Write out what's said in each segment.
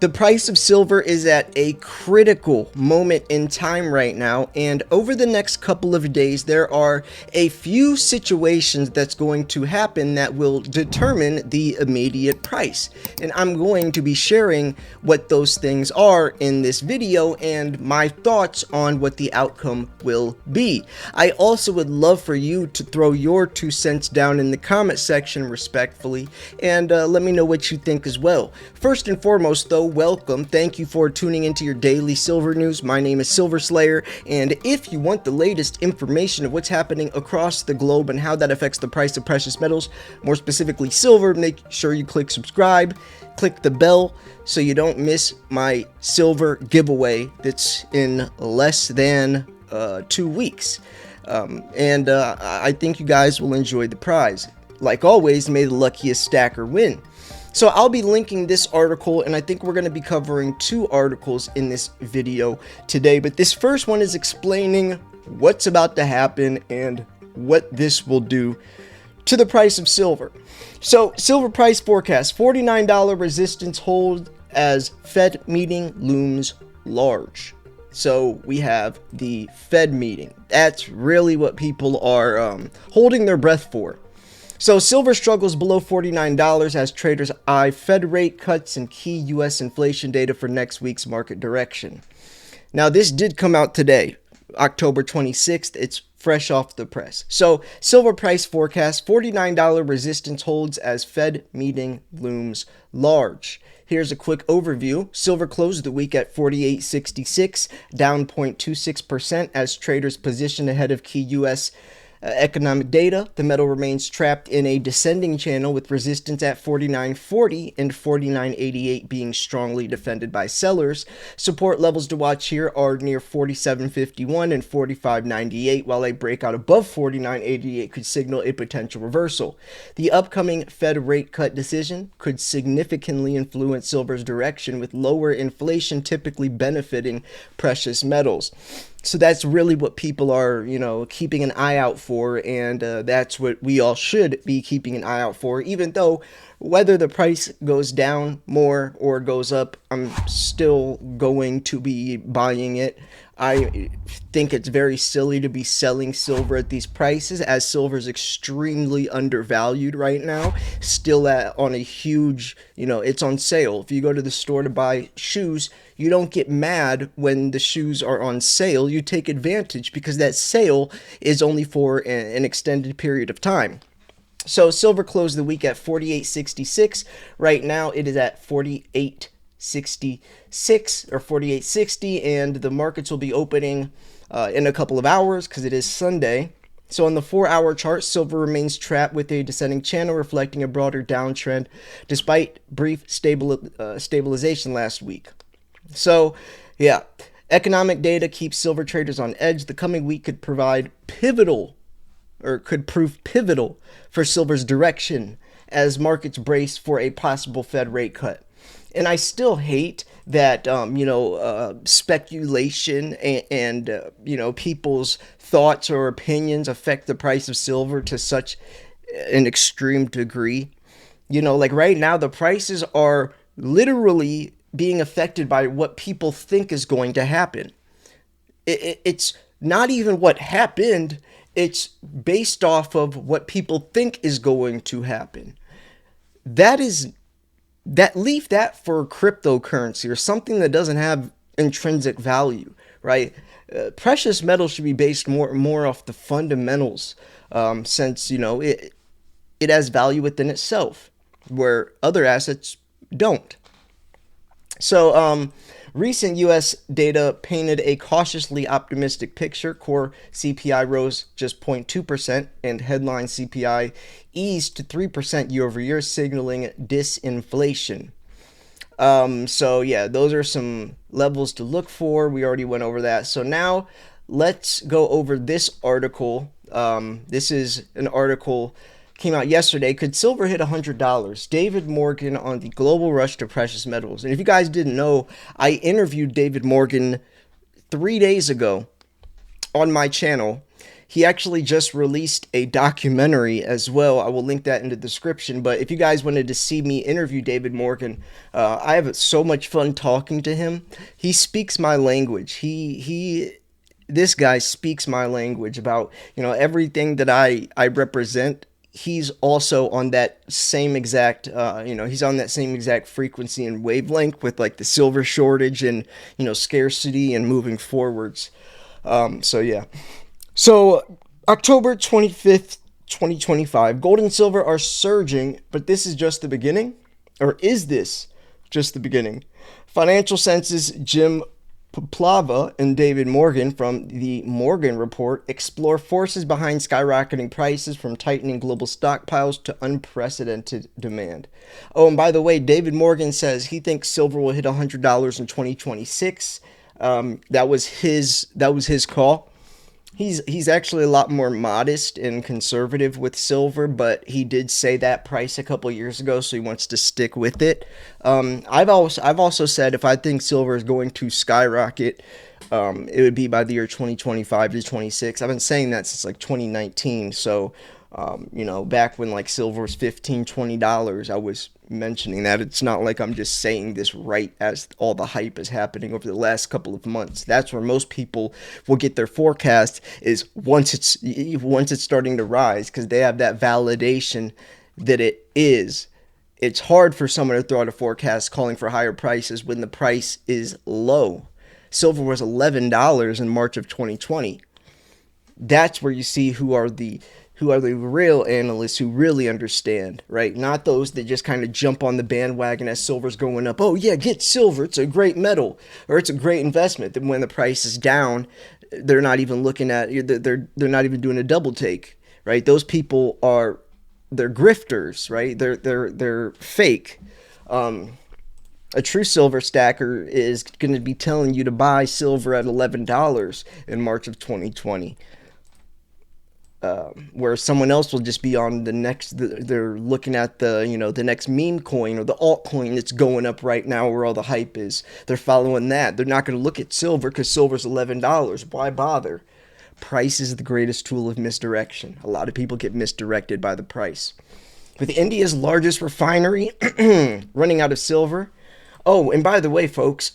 The price of silver is at a critical moment in time right now, and over the next couple of days, there are a few situations that's going to happen that will determine the immediate price. And I'm going to be sharing what those things are in this video and my thoughts on what the outcome will be. I also would love for you to throw your 2 cents down in the comment section respectfully, and let me know what you think as well. First and foremost, though, welcome. Thank you for tuning into your daily silver news. My name is Silver Slayer, and if you want the latest information of what's happening across the globe and how that affects the price of precious metals, more specifically silver, make sure you click subscribe, click the bell so you don't miss my silver giveaway that's in less than 2 weeks. I think you guys will enjoy the prize. Like always, may the luckiest stacker win. So I'll be linking this article, and I think we're going to be covering 2 articles in this video today. But this first one is explaining what's about to happen and what this will do to the price of silver. So silver price forecast, $49 resistance hold as Fed meeting looms large. So we have the Fed meeting. That's really what people are holding their breath for. So silver struggles below $49 as traders eye Fed rate cuts and key U.S. inflation data for next week's market direction. Now, this did come out today, October 26th. It's fresh off the press. So silver price forecast, $49 resistance holds as Fed meeting looms large. Here's a quick overview. Silver closed the week at $48.66, down 0.26% as traders position ahead of key U.S. Economic data. The metal remains trapped in a descending channel with resistance at $49.40 and $49.88 being strongly defended by sellers. Support levels to watch here are near $47.51 and $45.98, while a breakout above $49.88 could signal a potential reversal. The upcoming Fed rate cut decision could significantly influence silver's direction, with lower inflation typically benefiting precious metals. So that's really what people are, keeping an eye out for, and that's what we all should be keeping an eye out for, even though whether the price goes down more or goes up, I'm still going to be buying it. I think it's very silly to be selling silver at these prices, as silver is extremely undervalued right now, still on a huge, it's on sale. If you go to the store to buy shoes, you don't get mad when the shoes are on sale. You take advantage because that sale is only for an extended period of time. So silver closed the week at $48.66. Right now it is at $48.66 or $48.60, and the markets will be opening in a couple of hours because it is Sunday. So on the 4-hour chart, silver remains trapped with a descending channel, reflecting a broader downtrend despite brief stabilization last week. So, yeah, economic data keeps silver traders on edge. The coming week could prove pivotal for silver's direction as markets brace for a possible Fed rate cut. And I still hate that, speculation and people's thoughts or opinions affect the price of silver to such an extreme degree. Like right now, the prices are literally being affected by what people think is going to happen. It's not even what happened. It's based off of what people think is going to happen. Leave that for cryptocurrency or something that doesn't have intrinsic value, right? Precious metals should be based more off the fundamentals, since it has value within itself, where other assets don't. So, recent U.S. data painted a cautiously optimistic picture. Core CPI rose just 0.2%, and headline CPI eased to 3% year over year, signaling disinflation. So yeah, those are some levels to look for. We already went over that. So now let's go over this article. This is an article came out yesterday. Could silver hit $100? David Morgan on the global rush to precious metals. And if you guys didn't know, I interviewed David Morgan 3 days ago on my channel. he actually just released a documentary as well. I will link that in the description. But if you guys wanted to see me interview David Morgan, I have so much fun talking to him. He speaks my language. This guy speaks my language about, everything that I represent. He's also on that same exact, he's on that same exact frequency and wavelength with like the silver shortage and, scarcity and moving forwards. So yeah. So October 25th, 2025, gold and silver are surging, but this is just the beginning? Or is this just the beginning? Financial Sense's Jim Plava and David Morgan from the Morgan Report explore forces behind skyrocketing prices, from tightening global stockpiles to unprecedented demand. Oh, and by the way, David Morgan says he thinks silver will hit $100 in 2026. That was his call. He's actually a lot more modest and conservative with silver, but he did say that price a couple years ago, so he wants to stick with it. I've also said if I think silver is going to skyrocket, it would be by the year 2025 to 26. I've been saying that since like 2019. So, back when like silver was $15, $20, I was mentioning that. It's not like I'm just saying this right as all the hype is happening over the last couple of months. That's where most people will get their forecast, is once it's starting to rise, because they have that validation that it is. It's hard for someone to throw out a forecast calling for higher prices when the price is low. Silver was $11 in March of 2020. That's where you see who are the real analysts who really understand, right? Not those that just kind of jump on the bandwagon as silver's going up. Oh yeah, get silver, it's a great metal, or it's a great investment. Then when the price is down, they're not even looking at, they're not even doing a double take, right? Those people they're grifters, right? They're fake. A true silver stacker is going to be telling you to buy silver at $11 in March of 2020. Where someone else will just be on they're looking at the next meme coin or the altcoin that's going up right now where all the hype is. They're following that. They're not going to look at silver because silver's $11. Why bother? Price is the greatest tool of misdirection. A lot of people get misdirected by the price. With India's largest refinery running out of silver. Oh, and by the way, folks,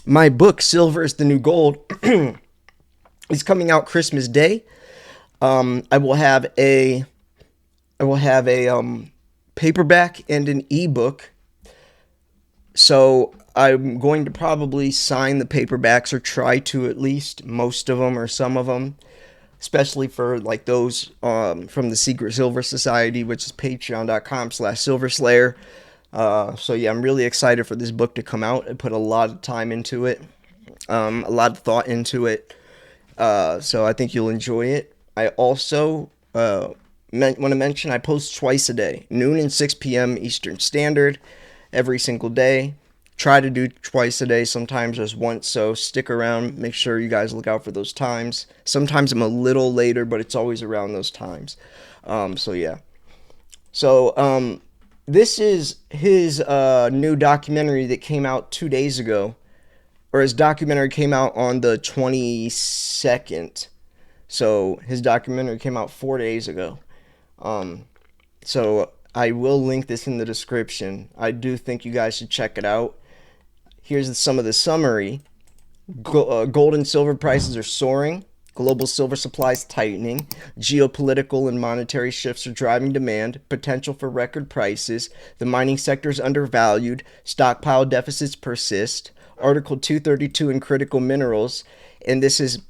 my book, Silver is the New Gold, is coming out Christmas Day. I will have a paperback and an ebook. So I'm going to probably sign the paperbacks, or try to, at least most of them or some of them, especially for like those from the Secret Silver Society, which is patreon.com/silverslayer. So yeah, I'm really excited for this book to come out. I put a lot of time into it, a lot of thought into it. So I think you'll enjoy it. I also want to mention I post twice a day, noon and 6 p.m. Eastern Standard, every single day. Try to do twice a day, sometimes just once, so stick around. Make sure you guys look out for those times. Sometimes I'm a little later, but it's always around those times. So yeah. So this is his new documentary that came out 2 days ago. Or his documentary came out on the 22nd. So his documentary came out 4 days ago. So I will link this in the description. I do think you guys should check it out. Here's some of the summary. Gold and silver prices are soaring. Global silver supplies tightening. Geopolitical and monetary shifts are driving demand. Potential for record prices. The mining sector is undervalued. Stockpile deficits persist. Article 232 in critical minerals. And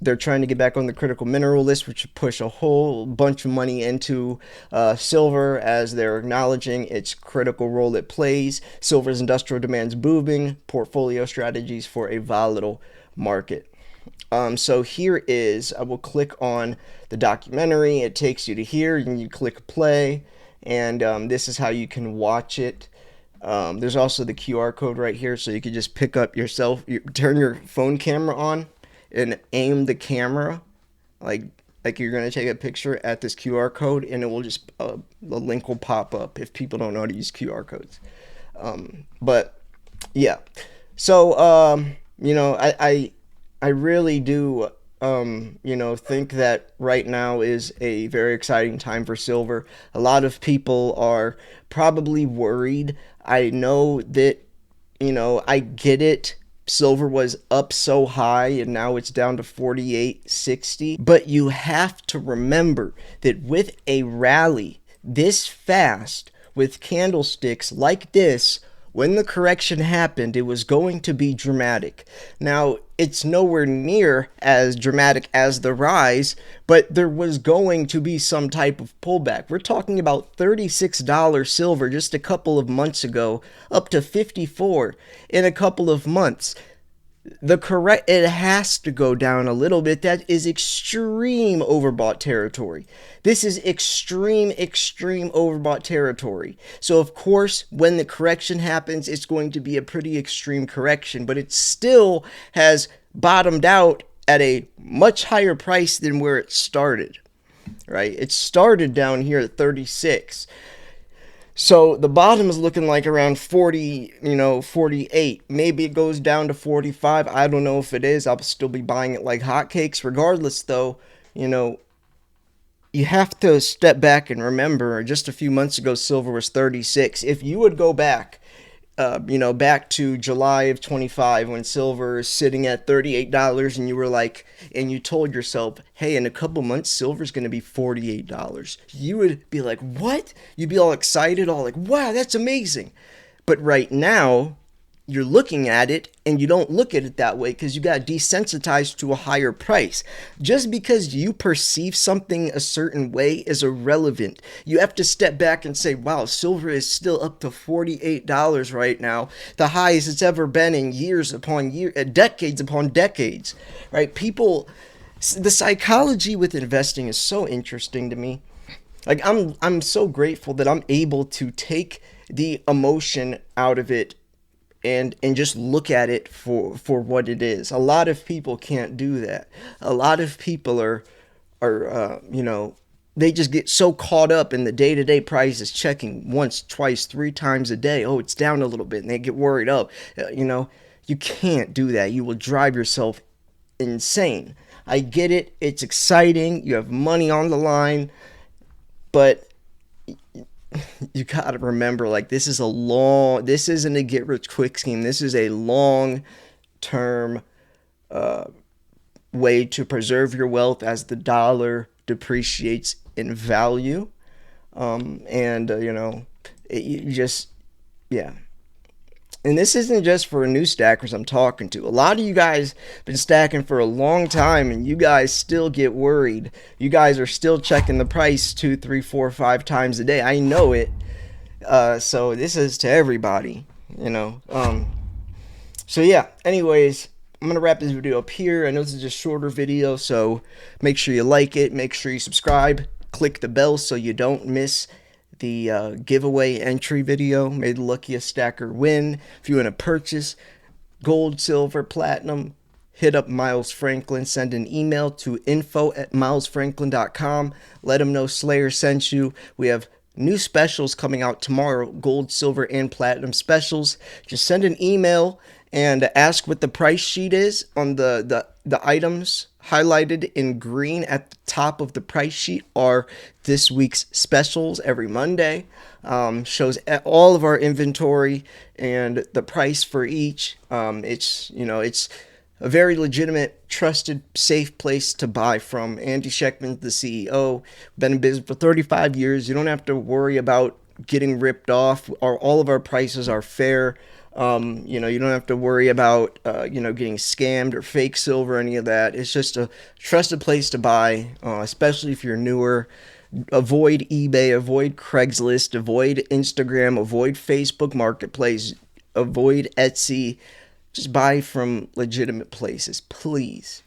they're trying to get back on the critical mineral list, which would push a whole bunch of money into silver, as they're acknowledging its critical role it plays. Silver's industrial demand's booming. Portfolio strategies for a volatile market. So here is, I will click on the documentary. It takes you to here, and you click play, and this is how you can watch it. There's also the QR code right here, so you can just pick up yourself, turn your phone camera on, and aim the camera like you're going to take a picture at this QR code, and it will just the link will pop up if people don't know how to use QR codes. But yeah, so I really do think that right now is a very exciting time for silver. A lot of people are probably worried. I know that, I get it. Silver was up so high and now it's down to 48.60. But you have to remember that with a rally this fast, with candlesticks like this, when the correction happened, it was going to be dramatic. Now, it's nowhere near as dramatic as the rise, but there was going to be some type of pullback. We're talking about $36 silver just a couple of months ago, up to 54 in a couple of months. It has to go down a little bit. That is extreme overbought territory. This is extreme overbought territory. So of course, when the correction happens, it's going to be a pretty extreme correction, but it still has bottomed out at a much higher price than where it started. Right? It started down here at 36. So the bottom is looking like around 40, 48. Maybe it goes down to 45. I don't know if it is. I'll still be buying it like hotcakes. Regardless, though, you have to step back and remember just a few months ago, silver was 36. If you would go back, back to July of 25 when silver is sitting at $38 and you were like, and you told yourself, hey, in a couple months, silver's going to be $48. You would be like, what? You'd be all excited, all like, wow, that's amazing. But right now, you're looking at it and you don't look at it that way because you got desensitized to a higher price. Just because you perceive something a certain way is irrelevant. You have to step back and say, wow, silver is still up to $48 right now, the highest it's ever been in years upon years, decades upon decades, right? The psychology with investing is so interesting to me. Like I'm so grateful that I'm able to take the emotion out of it and just look at it for what it is. A lot of people can't do that. A lot of people are they just get so caught up in the day-to-day prices, checking once, twice, three times a day. Oh, it's down a little bit, and they get worried. Oh, you can't do that. You will drive yourself insane. I get it. It's exciting. You have money on the line, but you gotta remember, like, this isn't a get rich quick scheme. This is a long term way to preserve your wealth as the dollar depreciates in value. You just, yeah. And this isn't just for new stackers I'm talking to. A lot of you guys been stacking for a long time and you guys still get worried. You guys are still checking the price 2, 3, 4, 5 times a day. I know it. So this is to everybody. So yeah, anyways, I'm going to wrap this video up here. I know this is a shorter video, so make sure you like it. Make sure you subscribe. Click the bell so you don't miss the giveaway entry video. May the luckiest stacker win. If you want to purchase gold, silver, platinum, hit up Miles Franklin. Send an email to info@milesfranklin.com. Let him know Slayer sent you. We have new specials coming out tomorrow, gold, silver, and platinum specials. Just send an email and ask what the price sheet is on the items highlighted in green at the top of the price sheet are this week's specials every Monday. Shows all of our inventory and the price for each. It's a very legitimate, trusted, safe place to buy from. Andy Sheckman's the CEO. Been in business for 35 years. You don't have to worry about getting ripped off. All of our prices are fair. You don't have to worry about, getting scammed or fake silver, any of that. It's just a trusted place to buy, especially if you're newer. Avoid eBay, avoid Craigslist, avoid Instagram, avoid Facebook Marketplace, avoid Etsy. Just buy from legitimate places, please.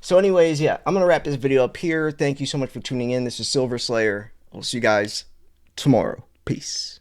So anyways, yeah, I'm going to wrap this video up here. Thank you so much for tuning in. This is Silver Slayer. I'll see you guys tomorrow. Peace.